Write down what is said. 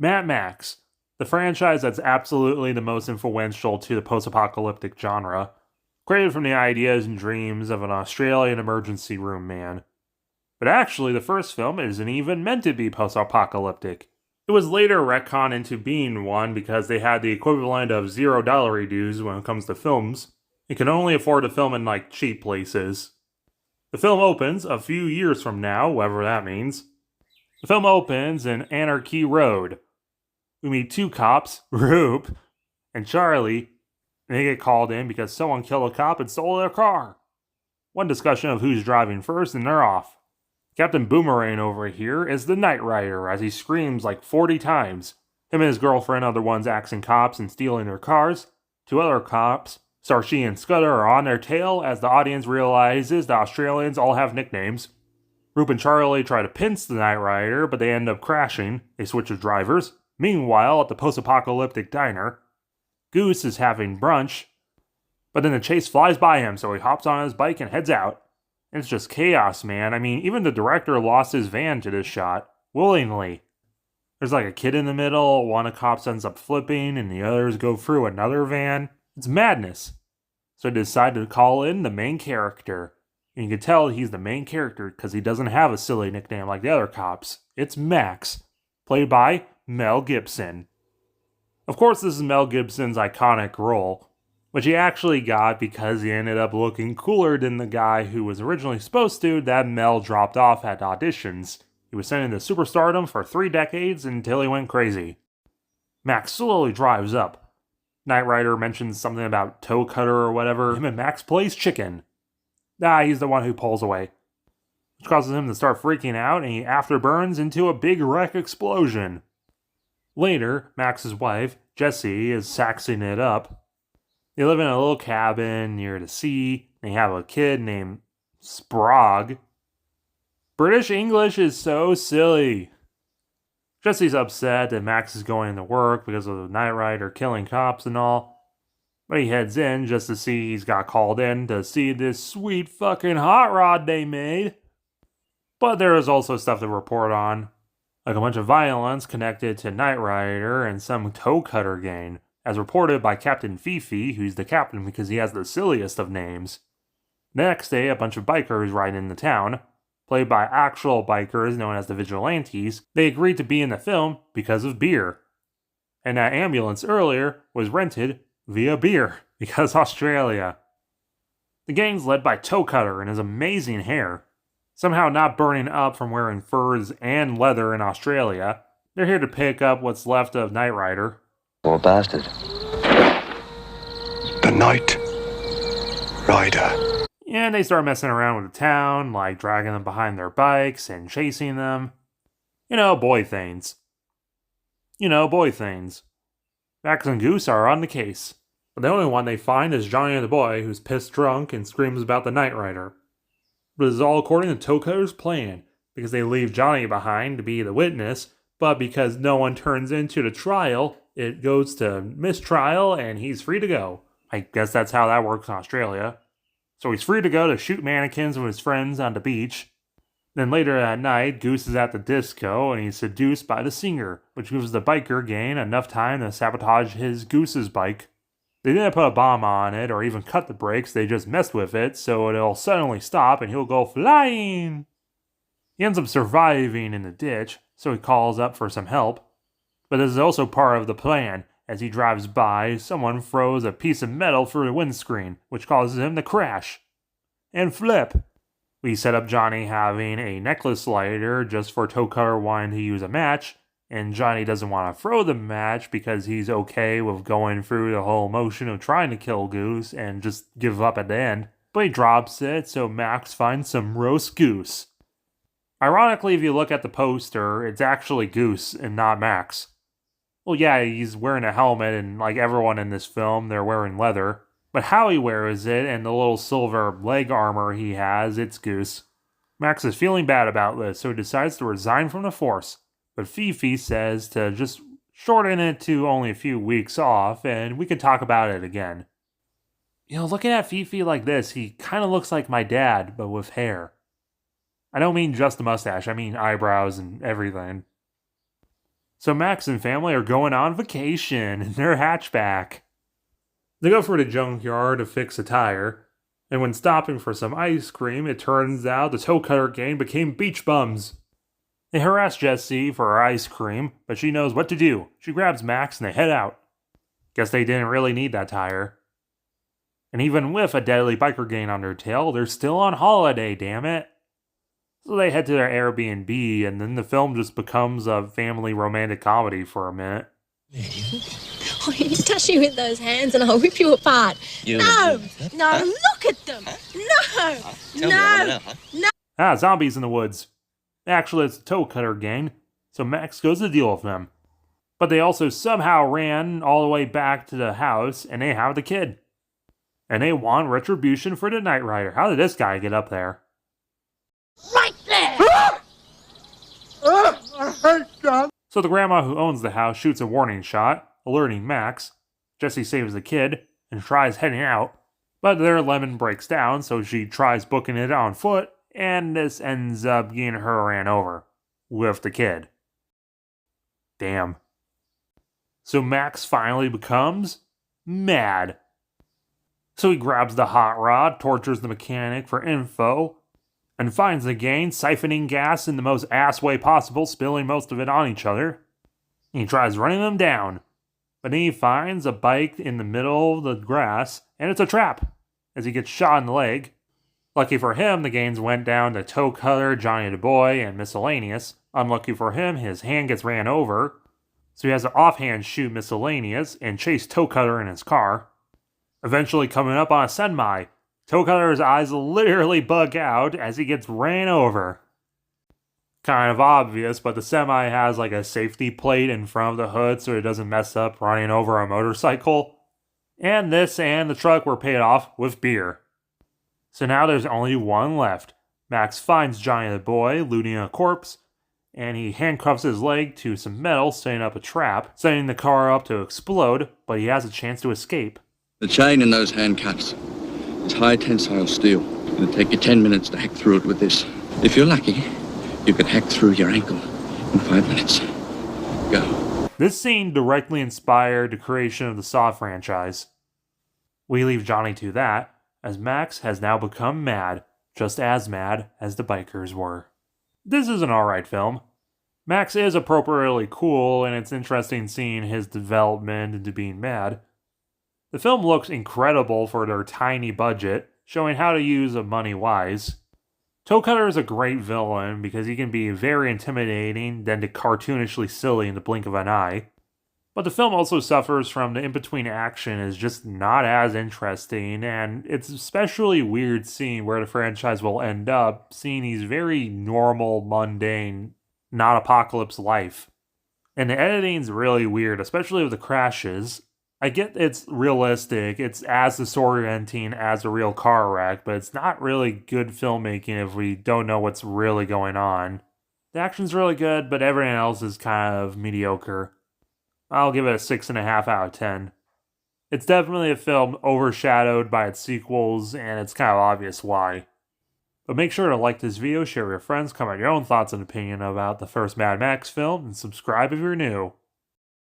Mad Max, the franchise that's absolutely the most influential to the post-apocalyptic genre, created from the ideas and dreams of an Australian emergency room man. But actually, the first film isn't even meant to be post-apocalyptic. It was later retconned into being one because they had the equivalent of $0 reduce when it comes to films. It can only afford to film in cheap places. The film opens a few years from now, whatever that means. The film opens in Anarchy Road. We meet two cops, Roop and Charlie, and they get called in because someone killed a cop and stole their car. One discussion of who's driving first, and they're off. Captain Boomerang over here is the Knight Rider as he screams 40 times. Him and his girlfriend are the ones axing cops and stealing their cars. Two other cops, Sarshy and Scudder, are on their tail as the audience realizes the Australians all have nicknames. Roop and Charlie try to pinch the Knight Rider, but they end up crashing. They switch of drivers. Meanwhile, at the post-apocalyptic diner, Goose is having brunch, but then the chase flies by him, so he hops on his bike and heads out. It's just chaos, man. I mean, even the director lost his van to this shot, willingly. There's a kid in the middle, one of the cops ends up flipping, and the others go through another van. It's madness. So they decide to call in the main character. And you can tell he's the main character because he doesn't have a silly nickname like the other cops. It's Max, played by Mel Gibson. Of course, this is Mel Gibson's iconic role, which he actually got because he ended up looking cooler than the guy who was originally supposed to that Mel dropped off at auditions. He was sent into superstardom for 3 decades until he went crazy. Max slowly drives up. Knight Rider mentions something about toe cutter or whatever. Him and Max plays chicken. He's the one who pulls away, which causes him to start freaking out, and he afterburns into a big wreck explosion. Later, Max's wife, Jessie, is saxing it up. They live in a little cabin near the sea, and they have a kid named Sprague. British English is so silly. Jessie's upset that Max is going to work because of the Knight Rider killing cops and all. But he heads in just to see he's got called in to see this sweet fucking hot rod they made. But there is also stuff to report on, like a bunch of violence connected to Knight Rider and some toe cutter gang, as reported by Captain Fifi, who's the captain because he has the silliest of names. The next day, a bunch of bikers ride into town, played by actual bikers known as the Vigilantes. They agreed to be in the film because of beer. And that ambulance earlier was rented via beer, because Australia. The gang's led by Toe Cutter and his amazing hair. Somehow not burning up from wearing furs and leather in Australia. They're here to pick up what's left of Knight Rider. Poor bastard. The Knight Rider. And they start messing around with the town, dragging them behind their bikes and chasing them. Boy things. Boy things. Max and Goose are on the case. But the only one they find is Johnny the boy, who's pissed drunk and screams about the Knight Rider. But this is all according to Toe Cutter's plan, because they leave Johnny behind to be the witness, but because no one turns into the trial, it goes to mistrial and he's free to go. I guess that's how that works in Australia. So he's free to go to shoot mannequins with his friends on the beach. Then later that night, Goose is at the disco and he's seduced by the singer, which gives the biker gang enough time to sabotage his Goose's bike. They didn't put a bomb on it or even cut the brakes, they just messed with it so it'll suddenly stop and he'll go flying. He ends up surviving in the ditch, so he calls up for some help. But this is also part of the plan. As he drives by, someone throws a piece of metal through the windscreen, which causes him to crash and flip. We set up Johnny having a necklace lighter just for Toe Cutter wanting to use a match, and Johnny doesn't want to throw the match because he's okay with going through the whole motion of trying to kill Goose and just give up at the end. But he drops it, so Max finds some roast goose. Ironically, if you look at the poster, it's actually Goose and not Max. Well, yeah, he's wearing a helmet, and like everyone in this film, they're wearing leather. But how he wears it, and the little silver leg armor he has, it's Goose. Max is feeling bad about this, so he decides to resign from the force. But Fifi says to just shorten it to only a few weeks off, and we can talk about it again. Looking at Fifi like this, he kind of looks like my dad, but with hair. I don't mean just the mustache, I mean eyebrows and everything. So Max and family are going on vacation in their hatchback. They go for the junkyard to fix a tire, and when stopping for some ice cream, it turns out the toe cutter gang became beach bums. They harass Jessie for her ice cream, but she knows what to do. She grabs Max and they head out. Guess they didn't really need that tire. And even with a deadly biker gang on their tail, they're still on holiday, damn it. So they head to their Airbnb, and then the film just becomes a family romantic comedy for a minute. Oh, you touch me with those hands and I'll rip you apart. No, look at them. No. Zombies in the woods. Actually, it's the toe cutter gang, so Max goes to deal with them. But they also somehow ran all the way back to the house, and they have the kid. And they want retribution for the Knight Rider. How did this guy get up there? Right there! I hate God. So the grandma who owns the house shoots a warning shot, alerting Max. Jessie saves the kid and tries heading out, but their lemon breaks down, so she tries booking it on foot, and this ends up getting her ran over with the kid. Damn. So Max finally becomes mad. So he grabs the hot rod, tortures the mechanic for info, and finds the gang siphoning gas in the most ass way possible, spilling most of it on each other. He tries running them down, but then he finds a bike in the middle of the grass, and it's a trap, as he gets shot in the leg. Lucky for him, the gangs went down to Toe Cutter, Johnny the Boy, and Miscellaneous. Unlucky for him, his hand gets ran over, so he has to offhand shoot Miscellaneous and chase Toe Cutter in his car. Eventually coming up on a semi, Toe Cutter's eyes literally bug out as he gets ran over. Kind of obvious, but the semi has like a safety plate in front of the hood so it doesn't mess up running over a motorcycle. And this and the truck were paid off with beer. So now there's only one left. Max finds Johnny the Boy looting a corpse, and he handcuffs his leg to some metal, setting up a trap, setting the car up to explode, but he has a chance to escape. The chain in those handcuffs is high tensile steel. It'll take you 10 minutes to hack through it with this. If you're lucky, you could hack through your ankle in 5 minutes. Go. This scene directly inspired the creation of the Saw franchise. We leave Johnny to that, as Max has now become mad, just as mad as the bikers were. This is an alright film. Max is appropriately cool, and it's interesting seeing his development into being mad. The film looks incredible for their tiny budget, showing how to use the money wise. Toe Cutter is a great villain because he can be very intimidating, then to cartoonishly silly in the blink of an eye. But the film also suffers from the in-between action is just not as interesting, and it's especially weird seeing where the franchise will end up, seeing his very normal, mundane, not-apocalypse life. And the editing's really weird, especially with the crashes. I get it's realistic, it's as disorienting as a real car wreck, but it's not really good filmmaking if we don't know what's really going on. The action's really good, but everything else is kind of mediocre. I'll give it a 6.5 out of 10. It's definitely a film overshadowed by its sequels, and it's kind of obvious why. But make sure to like this video, share with your friends, comment your own thoughts and opinion about the first Mad Max film, and subscribe if you're new.